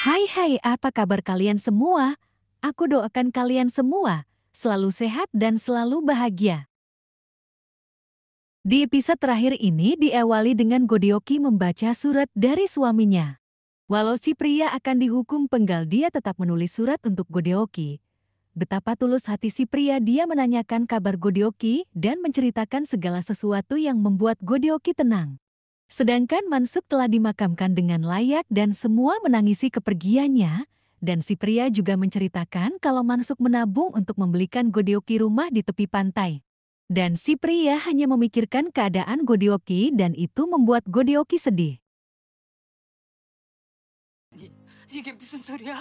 Hai, apa kabar kalian semua? Aku doakan kalian semua selalu sehat dan selalu bahagia. Di episode terakhir ini diawali dengan Godioki membaca surat dari suaminya. Walau si pria akan dihukum penggal, dia tetap menulis surat untuk Godioki. Betapa tulus hati si pria, dia menanyakan kabar Godioki dan menceritakan segala sesuatu yang membuat Godioki tenang. Sedangkan Mansuk telah dimakamkan dengan layak dan semua menangisi kepergiannya, dan si pria juga menceritakan kalau Mansuk menabung untuk membelikan Godioki rumah di tepi pantai. Dan si pria hanya memikirkan keadaan Godioki dan itu membuat Godioki sedih. 이게 무슨 소리야?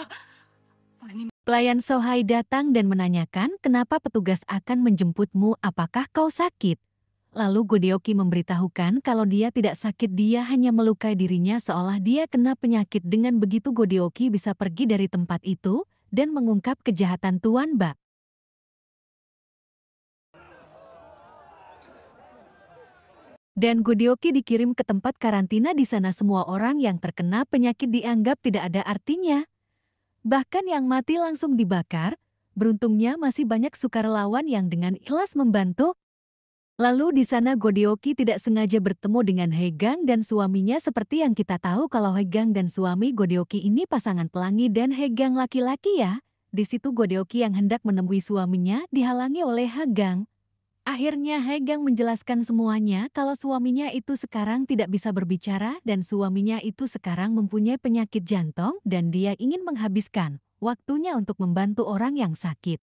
아니, Pelayan Sohai datang dan menanyakan kenapa petugas akan menjemputmu, apakah kau sakit? Lalu Godioki memberitahukan kalau dia tidak sakit, dia hanya melukai dirinya seolah dia kena penyakit. Dengan begitu Godioki bisa pergi dari tempat itu dan mengungkap kejahatan Tuan Bak. Dan Godioki dikirim ke tempat karantina. Di sana semua orang yang terkena penyakit dianggap tidak ada artinya. Bahkan yang mati langsung dibakar. Beruntungnya masih banyak sukarelawan yang dengan ikhlas membantu. Lalu di sana Godioki tidak sengaja bertemu dengan Hegang dan suaminya. Seperti yang kita tahu kalau Hegang dan suami Godioki ini pasangan pelangi dan Hegang laki-laki ya. Di situ Godioki yang hendak menemui suaminya dihalangi oleh Hegang. Akhirnya Hegang menjelaskan semuanya kalau suaminya itu sekarang tidak bisa berbicara dan suaminya itu sekarang mempunyai penyakit jantung dan dia ingin menghabiskan waktunya untuk membantu orang yang sakit.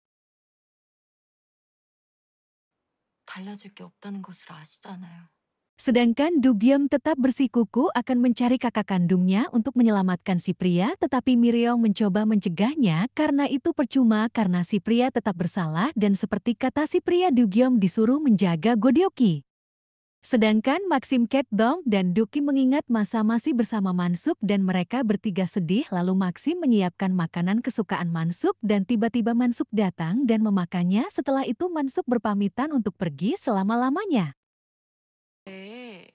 달라질 게 없다는 것을 아시잖아요. Sedangkan Dugyom tetap bersikuku akan mencari kakak kandungnya untuk menyelamatkan si pria, tetapi Miriong mencoba mencegahnya karena itu percuma karena si pria tetap bersalah dan seperti kata si pria, Dugyom disuruh menjaga Godioki. Sedangkan Maxim, Ketdong dan Duki mengingat masa masih bersama Mansuk dan mereka bertiga sedih. Lalu Maxim menyiapkan makanan kesukaan Mansuk dan tiba-tiba Mansuk datang dan memakannya. Setelah itu Mansuk berpamitan untuk pergi selama-lamanya. 네.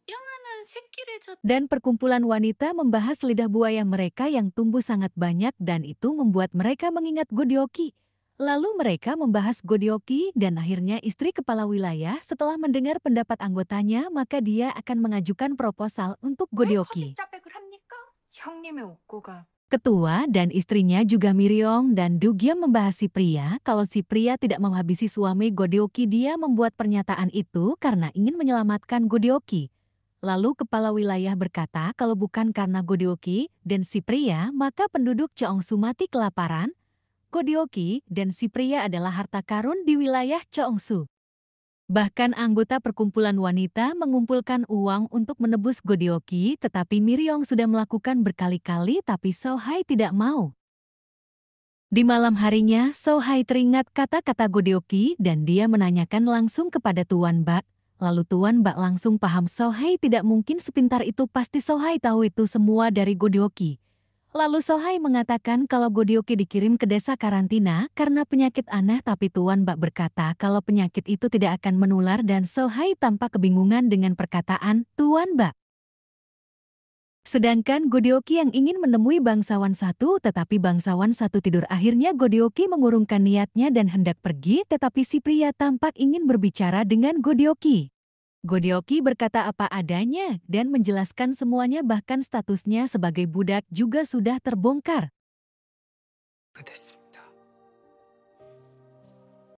영하는 새끼를 줬 Dan perkumpulan wanita membahas lidah buaya mereka yang tumbuh sangat banyak dan itu membuat mereka mengingat Godioki. Lalu mereka membahas Godioki dan akhirnya istri kepala wilayah setelah mendengar pendapat anggotanya maka dia akan mengajukan proposal untuk 왜 Godioki. 거짓자백을 합니까? 형님의 옥고가 Ketua dan istrinya juga Miriong dan Dugyom membahas si pria kalau si pria tidak menghabisi suami Godioki. Dia membuat pernyataan itu karena ingin menyelamatkan Godioki. Lalu kepala wilayah berkata kalau bukan karena Godioki dan si pria maka penduduk Cheongsu mati kelaparan. Godioki dan si pria adalah harta karun di wilayah Cheongsu. Bahkan anggota perkumpulan wanita mengumpulkan uang untuk menebus Godioki, tetapi Miriong sudah melakukan berkali-kali tapi Sohai tidak mau. Di malam harinya, Sohai teringat kata-kata Godioki dan dia menanyakan langsung kepada Tuan Bak. Lalu Tuan Bak langsung paham Sohai tidak mungkin sepintar itu, pasti Sohai tahu itu semua dari Godioki. Lalu Sohai mengatakan kalau Godioki dikirim ke desa karantina karena penyakit aneh, tapi Tuan Bak berkata kalau penyakit itu tidak akan menular dan Sohai tampak kebingungan dengan perkataan Tuan Bak. Sedangkan Godioki yang ingin menemui bangsawan satu tetapi bangsawan satu tidur. Akhirnya Godioki mengurungkan niatnya dan hendak pergi tetapi si pria tampak ingin berbicara dengan Godioki. Godioki berkata apa adanya dan menjelaskan semuanya, bahkan statusnya sebagai budak juga sudah terbongkar. 됐습니다.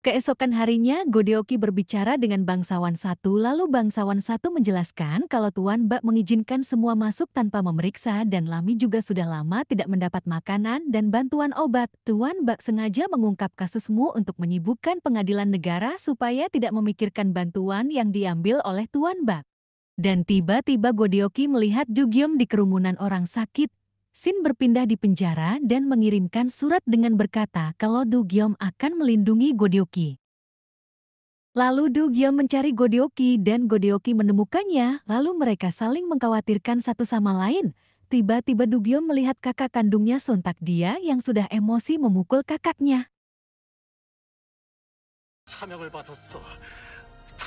Keesokan harinya Godioki berbicara dengan bangsawan satu, lalu bangsawan satu menjelaskan kalau Tuan Bak mengizinkan semua masuk tanpa memeriksa dan Lami juga sudah lama tidak mendapat makanan dan bantuan obat. Tuan Bak sengaja mengungkap kasusmu untuk menyibukkan pengadilan negara supaya tidak memikirkan bantuan yang diambil oleh Tuan Bak. Dan tiba-tiba Godioki melihat Dugyom di kerumunan orang sakit. Sin berpindah di penjara dan mengirimkan surat dengan berkata kalau Dugyom akan melindungi Godioki. Lalu Dugyom mencari Godioki dan Godioki menemukannya, lalu mereka saling mengkhawatirkan satu sama lain. Tiba-tiba Dugyom melihat kakak kandungnya, sontak dia yang sudah emosi memukul kakaknya. 사명을 받았어.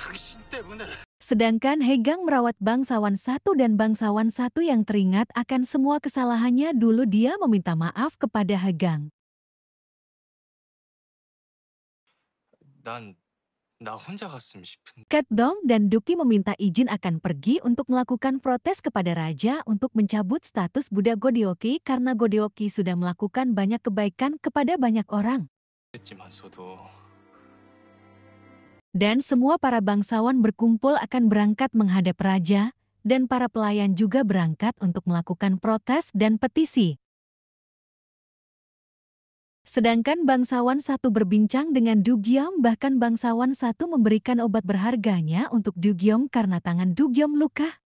당신 때문에. Sedangkan Hegang merawat bangsawan satu dan bangsawan satu yang teringat akan semua kesalahannya dulu dia meminta maaf kepada Hegang. 나 혼자 갔으면 싶은데. Ket Dong dan Duki meminta izin akan pergi untuk melakukan protes kepada raja untuk mencabut status Buddha Godioki karena Godioki sudah melakukan banyak kebaikan kepada banyak orang. 했지만서도 Dan semua para bangsawan berkumpul akan berangkat menghadap raja, dan para pelayan juga berangkat untuk melakukan protes dan petisi. Sedangkan bangsawan satu berbincang dengan Dugyom, bahkan bangsawan satu memberikan obat berharganya untuk Dugyom karena tangan Dugyom luka.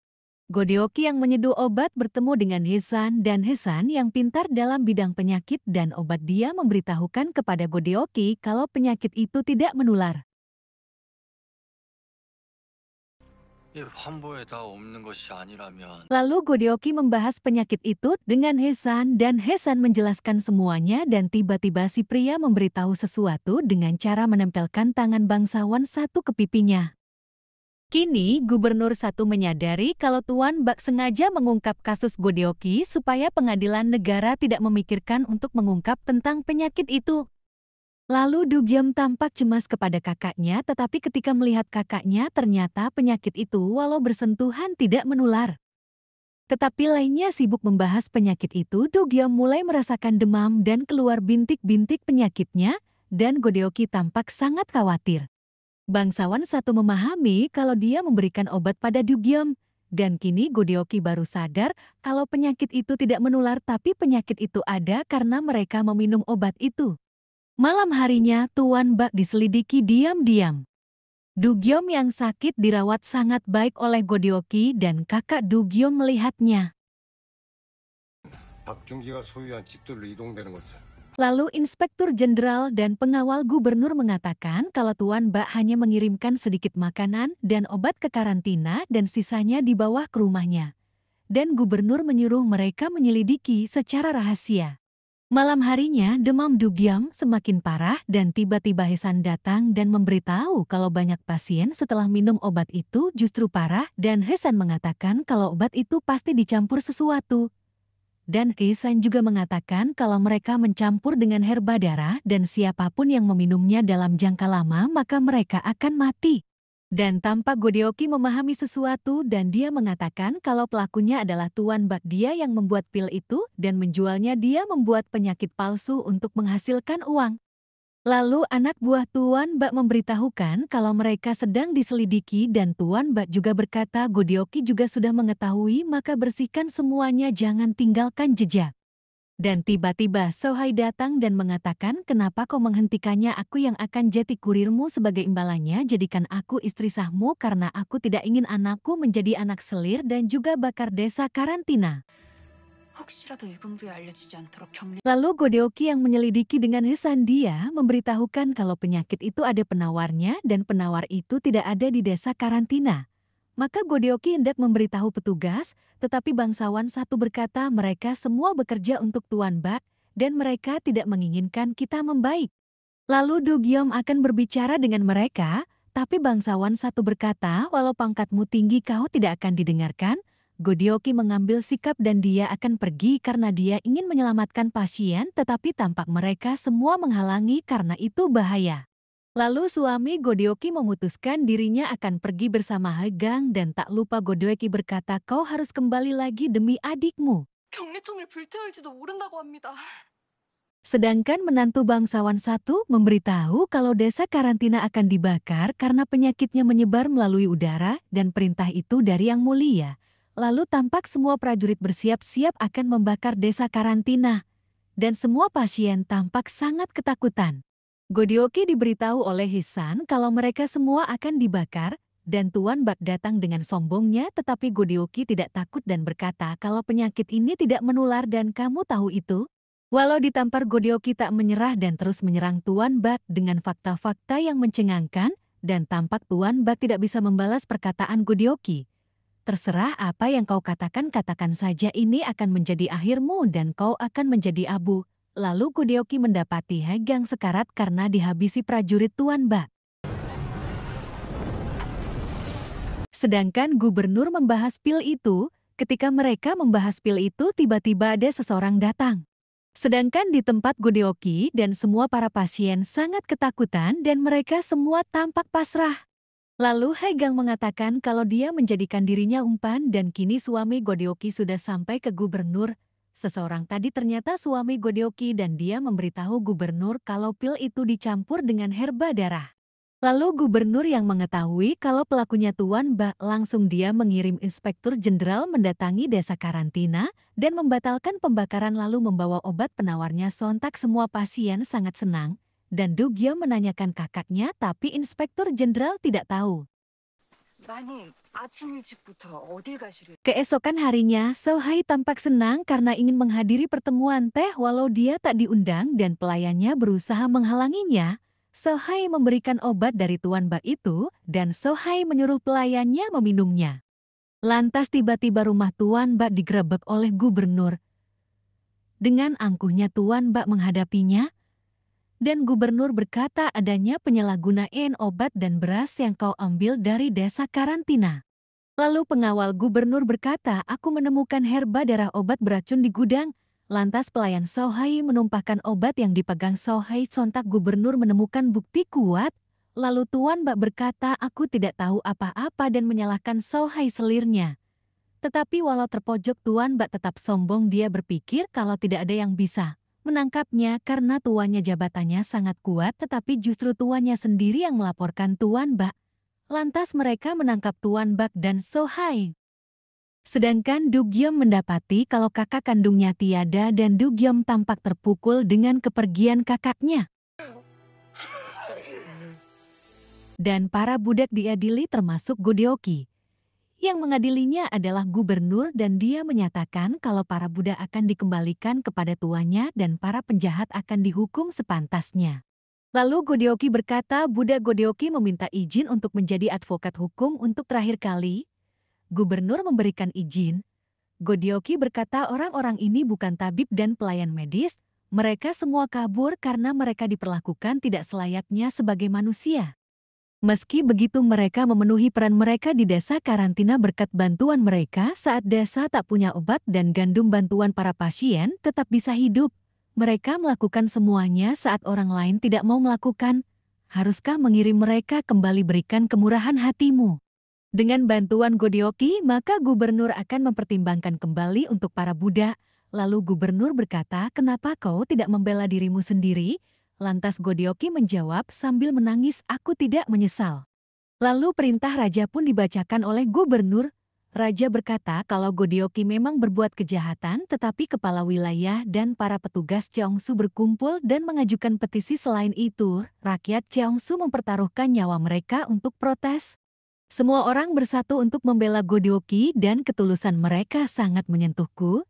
Godioki yang menyeduh obat bertemu dengan Hesan dan Hesan yang pintar dalam bidang penyakit dan obat dia memberitahukan kepada Godioki kalau penyakit itu tidak menular. 이 환보에 다 없는 것이 아니라면 Lalu Godioki membahas penyakit itu dengan Hesan dan Hesan menjelaskan semuanya dan tiba-tiba si pria memberitahu sesuatu dengan cara menempelkan tangan bangsawan satu ke pipinya. Kini gubernur satu menyadari kalau Tuan Bak sengaja mengungkap kasus Godioki supaya pengadilan negara tidak memikirkan untuk mengungkap tentang penyakit itu. Lalu Dugyom tampak cemas kepada kakaknya, tetapi ketika melihat kakaknya ternyata penyakit itu walau bersentuhan tidak menular. Tetapi lainnya sibuk membahas penyakit itu, Dugyom mulai merasakan demam dan keluar bintik-bintik penyakitnya, dan Godioki tampak sangat khawatir. Bangsawan satu memahami kalau dia memberikan obat pada Dugyom, dan kini Godioki baru sadar kalau penyakit itu tidak menular tapi penyakit itu ada karena mereka meminum obat itu. Malam harinya, Tuan Bak diselidiki diam-diam. Dugyom yang sakit dirawat sangat baik oleh Godioki dan kakak Dugyom melihatnya. 박중기가 소유한 집들로 이동되는 것을 Lalu Inspektur Jenderal dan pengawal gubernur mengatakan kalau Tuan Bak hanya mengirimkan sedikit makanan dan obat ke karantina dan sisanya dibawa ke rumahnya. Dan gubernur menyuruh mereka menyelidiki secara rahasia. Malam harinya, demam Dugyom semakin parah dan tiba-tiba Hesan datang dan memberitahu kalau banyak pasien setelah minum obat itu justru parah dan Hesan mengatakan kalau obat itu pasti dicampur sesuatu. Dan Hesan juga mengatakan kalau mereka mencampur dengan herba darah dan siapapun yang meminumnya dalam jangka lama maka mereka akan mati. Dan tampak Godioki memahami sesuatu dan dia mengatakan kalau pelakunya adalah Tuan Bak, dia yang membuat pil itu dan menjualnya, dia membuat penyakit palsu untuk menghasilkan uang. Lalu anak buah Tuan Bak memberitahukan kalau mereka sedang diselidiki dan Tuan Bak juga berkata Godioki juga sudah mengetahui maka bersihkan semuanya, jangan tinggalkan jejak. Dan tiba-tiba Sohai datang dan mengatakan kenapa kau menghentikannya, aku yang akan jadi kurirmu, sebagai imbalannya jadikan aku istri sahmu karena aku tidak ingin anakku menjadi anak selir dan juga bakar desa karantina. 혹시라도 의금부에 알려지지 않도록 격리. Lalu Godioki yang menyelidiki dengan Hesan dia memberitahukan kalau penyakit itu ada penawarnya dan penawar itu tidak ada di desa karantina. Maka Godioki hendak memberitahu petugas, tetapi bangsawan satu berkata mereka semua bekerja untuk Tuan Bak dan mereka tidak menginginkan kita membaik. Lalu Dugyom akan berbicara dengan mereka, tapi bangsawan satu berkata walau pangkatmu tinggi kau tidak akan didengarkan. Godioki mengambil sikap dan dia akan pergi karena dia ingin menyelamatkan pasien, tetapi tampak mereka semua menghalangi karena itu bahaya. Lalu suami Godioki memutuskan dirinya akan pergi bersama Hegang dan tak lupa Godioki berkata kau harus kembali lagi demi adikmu. 격리촌을 불태울지도 모른다고 합니다. Sedangkan menantu bangsawan satu memberitahu kalau desa karantina akan dibakar karena penyakitnya menyebar melalui udara dan perintah itu dari Yang Mulia. Lalu tampak semua prajurit bersiap-siap akan membakar desa karantina. Dan semua pasien tampak sangat ketakutan. Godioki diberitahu oleh Hesan kalau mereka semua akan dibakar, dan Tuan Bak datang dengan sombongnya, tetapi Godioki tidak takut dan berkata kalau penyakit ini tidak menular dan kamu tahu itu. Walau ditampar, Godioki tak menyerah dan terus menyerang Tuan Bak dengan fakta-fakta yang mencengangkan, dan tampak Tuan Bak tidak bisa membalas perkataan Godioki. Terserah apa yang kau katakan, katakan saja ini akan menjadi akhirmu dan kau akan menjadi abu. Lalu Godioki mendapati Hegang sekarat karena dihabisi prajurit Tuan Bak. Sedangkan gubernur membahas pil itu, ketika mereka membahas pil itu tiba-tiba ada seseorang datang. Sedangkan di tempat Godeoki dan semua para pasien sangat ketakutan dan mereka semua tampak pasrah. Lalu Haegang mengatakan kalau dia menjadikan dirinya umpan dan kini suami Godeoki sudah sampai ke gubernur. Seseorang tadi ternyata suami Godeoki dan dia memberitahu gubernur kalau pil itu dicampur dengan herba darah. Lalu gubernur yang mengetahui kalau pelakunya Tuan Ba langsung dia mengirim inspektur jenderal mendatangi desa karantina dan membatalkan pembakaran lalu membawa obat penawarnya. Sontak semua pasien sangat senang dan Dugyeom menanyakan kakaknya tapi inspektur jenderal tidak tahu. 마님, 아침 일찍부터 어딜 가시려? Keesokan harinya, Sohai tampak senang karena ingin menghadiri pertemuan teh walau dia tak diundang dan pelayannya berusaha menghalanginya. Sohai memberikan obat dari Tuan Ba itu dan Sohai menyuruh pelayannya meminumnya. Lantas tiba-tiba rumah Tuan Ba digerebek oleh gubernur. Dengan angkuhnya Tuan Ba menghadapinya, dan gubernur berkata adanya penyalahgunaan obat dan beras yang kau ambil dari desa karantina. Lalu pengawal gubernur berkata, aku menemukan herba darah obat beracun di gudang. Lantas pelayan Sohai menumpahkan obat yang dipegang Sohai. Sontak gubernur menemukan bukti kuat. Lalu Tuan Ba berkata, aku tidak tahu apa-apa dan menyalahkan Sohai selirnya. Tetapi walau terpojok Tuan Ba tetap sombong. Dia berpikir kalau tidak ada yang bisa menangkapnya karena tuannya jabatannya sangat kuat tetapi justru tuannya sendiri yang melaporkan Tuan Ba. Lantas mereka menangkap Tuan Bak dan Sohai. Sedangkan Dugyeom mendapati kalau kakak kandungnya tiada dan Dugyeom tampak terpukul dengan kepergian kakaknya. Dan para budak diadili termasuk Godeoki. Yang mengadilinya adalah gubernur dan dia menyatakan kalau para budak akan dikembalikan kepada tuannya dan para penjahat akan dihukum sepantasnya. Lalu Godeoki berkata budak Godeoki meminta izin untuk menjadi advokat hukum untuk terakhir kali. Gubernur memberikan izin. Godeoki berkata orang-orang ini bukan tabib dan pelayan medis, mereka semua kabur karena mereka diperlakukan tidak selayaknya sebagai manusia. Meski begitu mereka memenuhi peran mereka di desa karantina berkat bantuan mereka saat desa tak punya obat dan gandum bantuan para pasien tetap bisa hidup. Mereka melakukan semuanya saat orang lain tidak mau melakukan. Haruskah mengirim mereka kembali berikan kemurahan hatimu? Dengan bantuan Godeoki, maka gubernur akan mempertimbangkan kembali untuk para budak. Lalu gubernur berkata, kenapa kau tidak membela dirimu sendiri? Lantas Godeoki menjawab sambil menangis, aku tidak menyesal. Lalu perintah raja pun dibacakan oleh gubernur. Raja berkata kalau Godeoki memang berbuat kejahatan tetapi kepala wilayah dan para petugas Cheongsu berkumpul dan mengajukan petisi. Selain itu, rakyat Cheongsu mempertaruhkan nyawa mereka untuk protes. Semua orang bersatu untuk membela Godeoki dan ketulusan mereka sangat menyentuhku.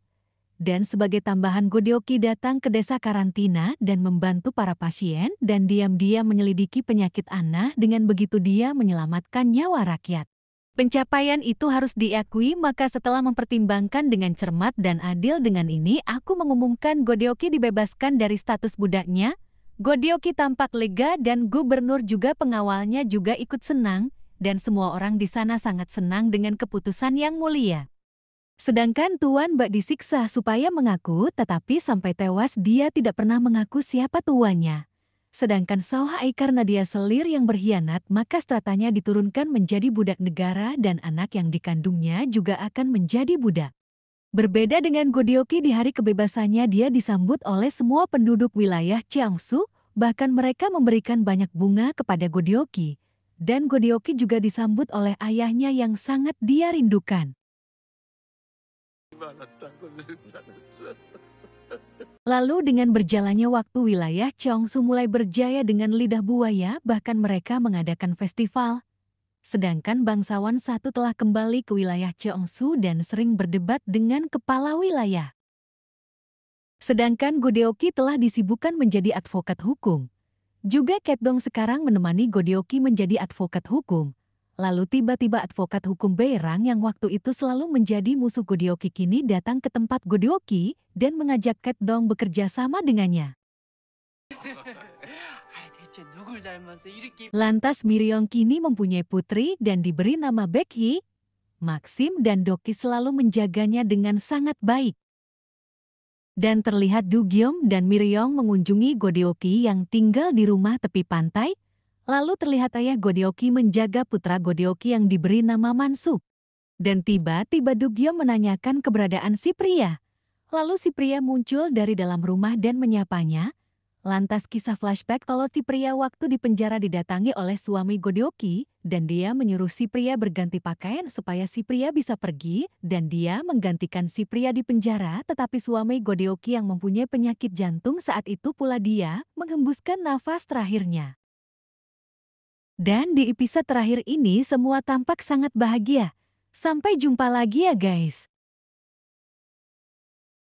Dan sebagai tambahan Godeoki datang ke desa karantina dan membantu para pasien dan diam-diam menyelidiki penyakit Anna. Dengan begitu dia menyelamatkan nyawa rakyat. Pencapaian itu harus diakui, maka setelah mempertimbangkan dengan cermat dan adil dengan ini aku mengumumkan Godeoki dibebaskan dari status budaknya. Godeoki tampak lega dan gubernur juga pengawalnya juga ikut senang dan semua orang di sana sangat senang dengan keputusan yang mulia. Sedangkan Tuan Ba disiksa supaya mengaku tetapi sampai tewas dia tidak pernah mengaku siapa tuannya. Sedangkan Sohai karena dia selir yang berkhianat maka stratanya diturunkan menjadi budak negara dan anak yang dikandungnya juga akan menjadi budak. Berbeda dengan Godeoki di hari kebebasannya dia disambut oleh semua penduduk wilayah Cheongsu, bahkan mereka memberikan banyak bunga kepada Godeoki. Dan Godeoki juga disambut oleh ayahnya yang sangat dia rindukan. Lalu dengan berjalannya waktu wilayah Cheongsu mulai berjaya dengan lidah buaya, bahkan mereka mengadakan festival. Sedangkan bangsawan satu telah kembali ke wilayah Cheongsu dan sering berdebat dengan kepala wilayah. Sedangkan Godeoki telah disibukkan menjadi advokat hukum. Juga Ketdong sekarang menemani Godeoki menjadi advokat hukum. Lalu tiba-tiba advokat hukum Beirang yang waktu itu selalu menjadi musuh Godeoki kini datang ke tempat Godeoki dan mengajak Ketdong bekerja sama dengannya. 대체 누굴 닮아서 이렇게 Lantas Miriam kini mempunyai putri dan diberi nama Becky. Maxim dan Doki selalu menjaganya dengan sangat baik. Dan terlihat Dugyeom dan Miriam mengunjungi Godeoki yang tinggal di rumah tepi pantai. Lalu terlihat ayah Godeoki menjaga putra Godeoki yang diberi nama Mansup. Dan tiba-tiba Dugyeom menanyakan keberadaan si pria. Lalu si pria muncul dari dalam rumah dan menyapanya. Lantas kisah flashback kalau si pria waktu di penjara didatangi oleh suami Godeoki dan dia menyuruh si pria berganti pakaian supaya si pria bisa pergi dan dia menggantikan si pria di penjara tetapi suami Godeoki yang mempunyai penyakit jantung saat itu pula dia menghembuskan nafas terakhirnya. Dan di episode terakhir ini semua tampak sangat bahagia. Sampai jumpa lagi ya guys.